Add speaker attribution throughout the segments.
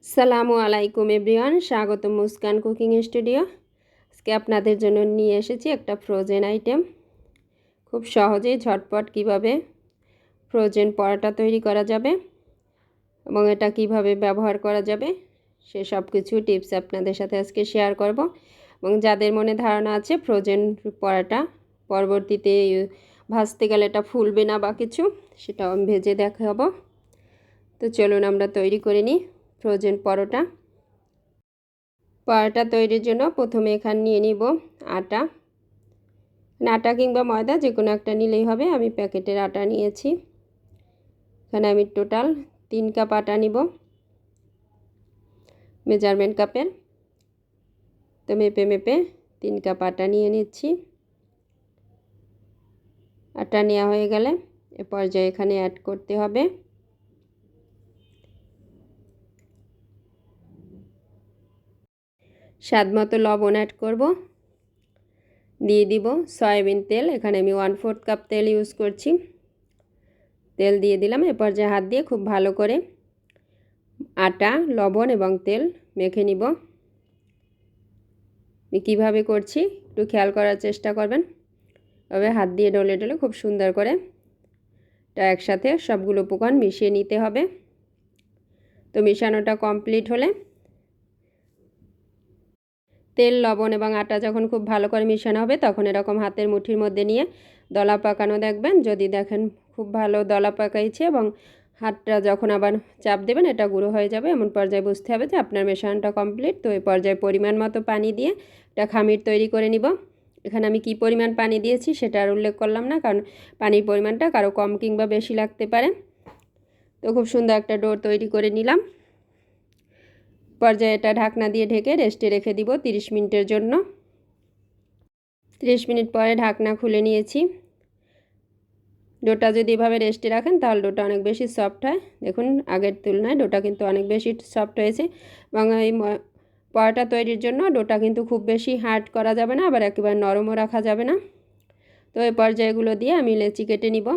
Speaker 1: আসসালামু আলাইকুম এভরিওয়ান, স্বাগতম মুস্কান কুকিং স্টুডিও। আজকে আপনাদের জন্য নিয়ে এসেছি একটা ফ্রোজেন আইটেম। খুব সহজেই ঝটপট কিভাবে ফ্রোজেন পরোটা তৈরি করা যাবে এবং এটা কিভাবে ব্যবহার করা যাবে সে সব কিছু টিপস আপনাদের সাথে আজকে শেয়ার করব। এবং যাদের মনে ধারণা আছে ফ্রোজেন পরোটা পরবর্তীতে ভাজতে গেলে এটা ফুলবে না বা কিছু, সেটাও আমি ভেজে দেখাবো। তো চলুন আমরা তৈরি করে নিই ফ্রোজেন পরোটা। পরোটা তৈরির জন্য প্রথমে এখানে নিয়ে নিব আটা। আটা কিংবা ময়দা যে কোনো একটা নিলেই হবে। আমি প্যাকেটের আটা নিয়েছি। এখানে আমি টোটাল 3 কাপ আটা নিব মেজারমেন্ট কাপের। তো মেপে মেপে 3 কাপ আটা নিয়ে নিচ্ছি। আটা নেওয়া হয়ে গেলে এ পর্যায়ে এখানে অ্যাড করতে হবে স্বাদমতো লবণ অ্যাড করব। দিয়ে দিব সয়াবিন তেল। এখানে আমি 1/4 কাপ তেল ইউজ করছি। তেল দিয়ে দিলাম। এ পর্যায়ে হাত দিয়ে খুব ভালো করে আটা, লবণ এবং তেল মেখে নিব। আমি কীভাবে করছি একটু খেয়াল করার চেষ্টা করবেন। তবে হাত দিয়ে ডলে ডলে খুব সুন্দর করে এটা একসাথে সবগুলো উপকরণ মিশিয়ে নিতে হবে। তো মিশানোটা কমপ্লিট হলে তেল, লবণ এবং আটা যখন খুব ভালো করে মিশানো হবে তখন এরকম হাতের মুঠির মধ্যে নিয়ে দলা পাকানো দেখবেন। যদি দেখেন খুব ভালো দলা পাকাইছে এবং হাতটা যখন আবার চাপ দেবেন এটা গুঁড়ো হয়ে যাবে, এমন পর্যায়ে বুঝতে হবে যে আপনার মেশানোটা কমপ্লিট। তো এই পর্যায়ে পরিমাণ মতো পানি দিয়ে একটা খামির তৈরি করে নিব। এখানে আমি কি পরিমাণ পানি দিয়েছি সেটা আর উল্লেখ করলাম না, কারণ পানির পরিমাণটা কারো কম কিংবা বেশি লাগতে পারে। তো খুব সুন্দর একটা ডো তৈরি করে নিলাম। পর্যায়ে এটা ঢাকনা দিয়ে ঢেকে রেস্টে রেখে দিব 30 মিনিটের জন্য। 30 মিনিট পরে ঢাকনা খুলে নিয়েছি। ডোটা যদি এভাবে রেস্টে রাখেন তাহলে ডোটা অনেক বেশি সফট হয়। দেখুন আগের তুলনায় ডোটা কিন্তু অনেক বেশি সফট হয়েছে। এবং এই পরোটা তৈরির জন্য ডোটা কিন্তু খুব বেশি হার্ড করা যাবে না, আবার একেবারে নরমও রাখা যাবে না। তো এই পর্যায়গুলো দিয়ে আমি লেচি কেটে নিব।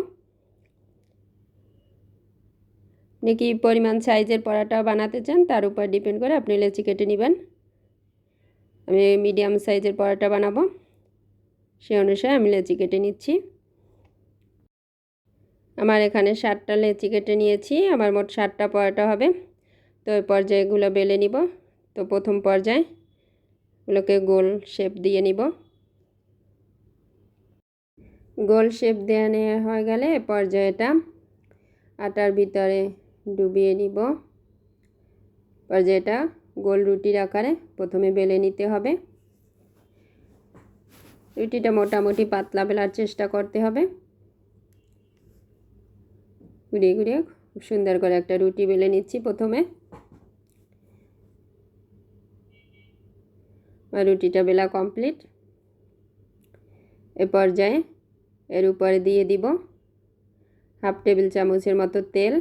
Speaker 1: আপনি কি পরিমাণ সাইজের পরোটা বানাতে চান তার উপর ডিপেন্ড করে আপনি লেচি কেটে নেবেন। আমি মিডিয়াম সাইজের পরোটা বানাবো, সেই অনুসারে আমি লেচি কেটে নিচ্ছি। আমার এখানে 7টা লেচি কেটে নিয়েছি। আমার মোট 7টা পরোটা হবে। তো এই পর্যায়গুলো বেলে নিব। তো প্রথম পর্যায়ে এগুলোকে গোল শেপ দিয়ে নিব। গোল শেপ দেওয়া নেওয়া হয়ে গেলে এ পর্যায়ে এটা আটার ভিতরে ডুবিয়ে নিব। পর্যায়ে এটা গোল রুটির আকারে প্রথমে বেলে নিতে হবে। রুটিটা মোটামুটি পাতলা বেলার চেষ্টা করতে হবে। ঘুরিয়ে ঘুরিয়ে খুব সুন্দর করে একটা রুটি বেলে নিচ্ছি প্রথমে। রুটিটা বেলা কমপ্লিট। এ পর্যায়ে এর উপরে দিয়ে দিব 1/2 টেবিল চামচের মতো তেল।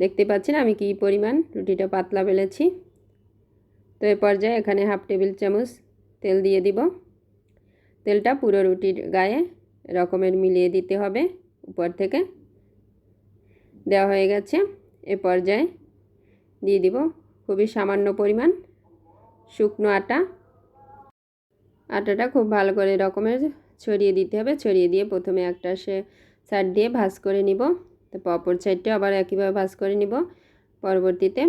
Speaker 1: দেখতে পাচ্ছেন আমি কি পরিমাণ রুটিটা পাতলা বেলেছি। তো এ পর্যায়ে এখানে 1/2 টেবিল চামচ তেল দিয়ে দিব। তেলটা পুরো রুটির গায়ে এরকমের মিলিয়ে দিতে হবে। উপর থেকে দেওয়া হয়ে গেছে। এ পর্যায়ে দিয়ে দিব খুবই সামান্য পরিমাণ শুকনো আটা। আটাটা খুব ভালো করে এরকমের ছড়িয়ে দিতে হবে। ছড়িয়ে দিয়ে প্রথমে একটা সাইড দিয়ে ভাঁজ করে নিব। তারপর অপর সাইডটা আবার একইভাবে ভাঁজ করে নিব। পরবর্তীতে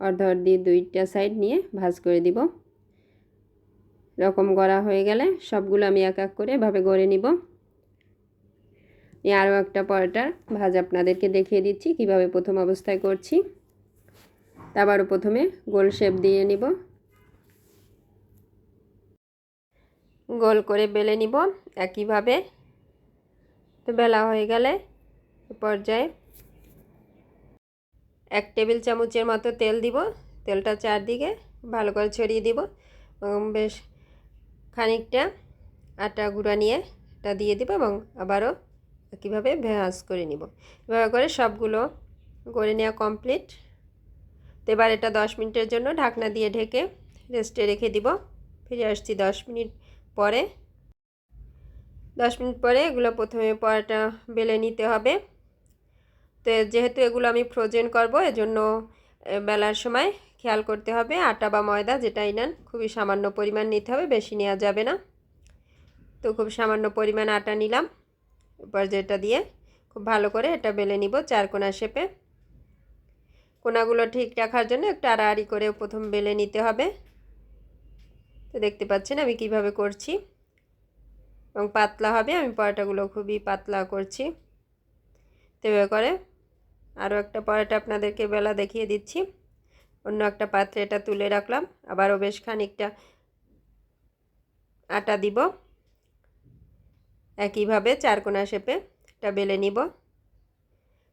Speaker 1: অর্ধ দিয়ে 2টা সাইড নিয়ে ভাঁজ করে দিব। এরকম করা হয়ে গেলে সবগুলো আমি এক এক করে এভাবে গড়ে নিব। আরও একটা পরোটার ভাজ আপনাদেরকে দেখিয়ে দিচ্ছি কিভাবে প্রথম অবস্থায় করছি। আবারও প্রথমে গোল শেপ দিয়ে নিব। গোল করে বেলে নিব একইভাবে। তো বেলা হয়ে গেলে পর্যায়ে 1 টেবিল চামচের মতো তেল দিব। তেলটা চারদিকে ভালো করে ছড়িয়ে দিব। বেশ খানিকটা আটা গুঁড়া নিয়ে এটা দিয়ে দিব এবং আবারও একইভাবে ভাঁজ করে নিব। এভাবে করে সবগুলো করে নেওয়া কমপ্লিট। তো এবার এটা 10 মিনিটের জন্য ঢাকনা দিয়ে ঢেকে রেস্টে রেখে দিব। ফিরে আসছি 10 মিনিট পরে। 10 মিনিট পরে এগুলো প্রথমে পরোটা বেলে নিতে হবে। তো যেহেতু এগুলো আমি ফ্রোজেন করব এজন্য বেলার সময় খেয়াল করতে হবে আটা বা ময়দা যেটাই নেন খুবই সামান্য পরিমাণ নিতে হবে, বেশি নেওয়া যাবে না। তো খুব সামান্য পরিমাণ আটা নিলাম, এবার যেটা দিয়ে খুব ভালো করে এটা বেলে নিব চারকোনা শেপে। কোনাগুলো ঠিক রাখার জন্য একটু আড়াআড়ি করে প্রথম বেলে নিতে হবে। তো দেখতে পাচ্ছেন আমি কিভাবে করছি, এবং পাতলা হবে, আমি পরোটাগুলো খুবই পাতলা করছি। তো এভাবে করে আরও একটা পরোটা আপনাদেরকে বেলা দেখিয়ে দিচ্ছি। অন্য একটা পাত্রে এটা তুলে রাখলাম, আবারও বেশ খানিকটা আটা দিব, একইভাবে চারকোনা শেপে এটা বেলে নিব।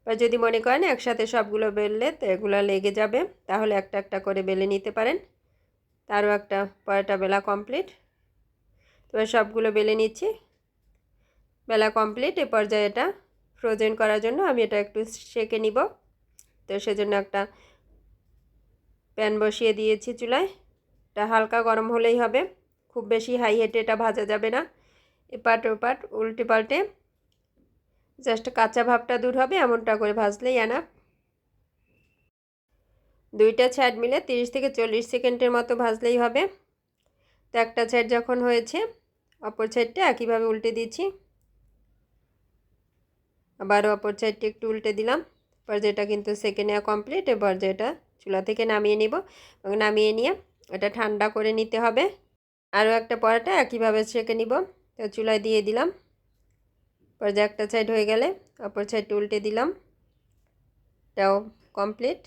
Speaker 1: বা যদি মনে করেন একসাথে সবগুলো বেললে তো এগুলো লেগে যাবে, তাহলে একটা একটা করে বেলে নিতে পারেন। তারও একটা পরোটা বেলা কমপ্লিট। তো সবগুলো বেলে নিচ্ছি, বেলা কমপ্লিট। এ পর্যায়ে এটা ফ্রোজেন করার জন্য আমি এটা একটু সেঁকে নিব। তো সেজন্য একটা প্যান বসিয়ে দিয়েছি চুলায়, এটা হালকা গরম হলেই হবে, খুব বেশি হাই হিটে এটা ভাজা যাবে না। এপাট ওপাট উল্টে পাল্টে জাস্ট কাঁচা ভাবটা দূর হবে এমনটা করে ভাজলেই এনাফ। দুইটা সাইড মিলে 30 থেকে 40 সেকেন্ডের মতো ভাজলেই হবে। তো একটা সাইড যখন হয়েছে অপর সাইডটা একইভাবে উল্টে দিচ্ছি, আবারও অপর সাইডটা একটু উল্টে দিলাম। পর্যায়টা কিন্তু সেকে নেওয়া কমপ্লিট। এবার যেটা চুলা থেকে নামিয়ে নিব, এবং নামিয়ে নিয়ে এটা ঠান্ডা করে নিতে হবে। আরও একটা পরোটা একইভাবে সেকে নিব। তো চুলায় দিয়ে দিলাম, পর্যায়ে একটা সাইড হয়ে গেলে অপর সাইডটা উল্টে দিলাম, এটাও কমপ্লিট।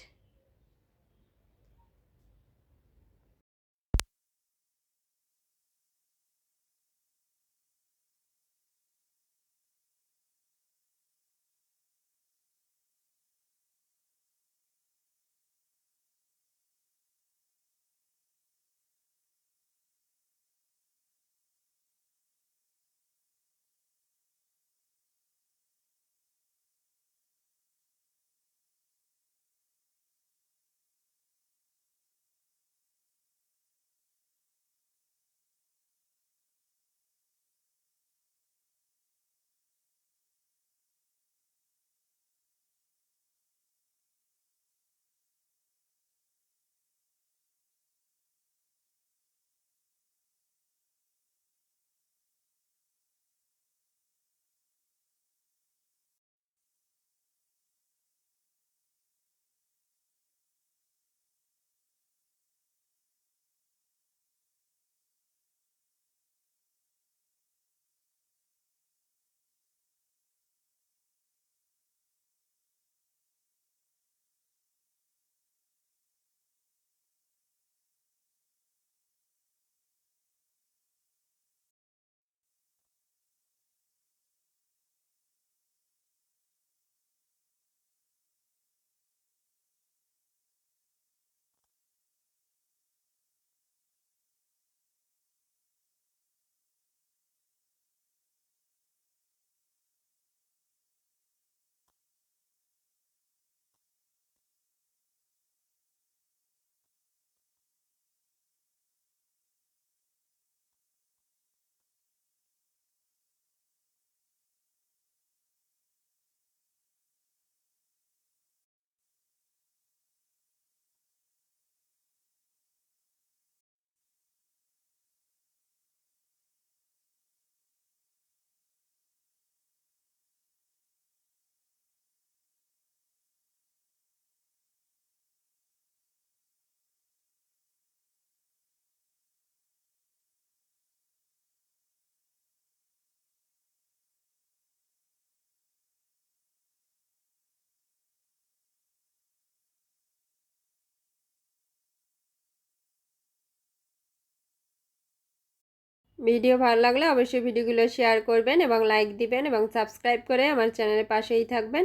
Speaker 1: ভিডিও ভালো লাগলে অবশ্যই ভিডিওগুলো শেয়ার করবেন এবং লাইক দিবেন, এবং সাবস্ক্রাইব করে আমার চ্যানেলের পাশেই থাকবেন।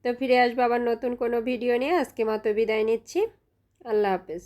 Speaker 1: তো ফিরে আসবো আবার নতুন কোনো ভিডিও নিয়ে। আজকে মতো বিদায় নিচ্ছি। আল্লাহ হাফেজ।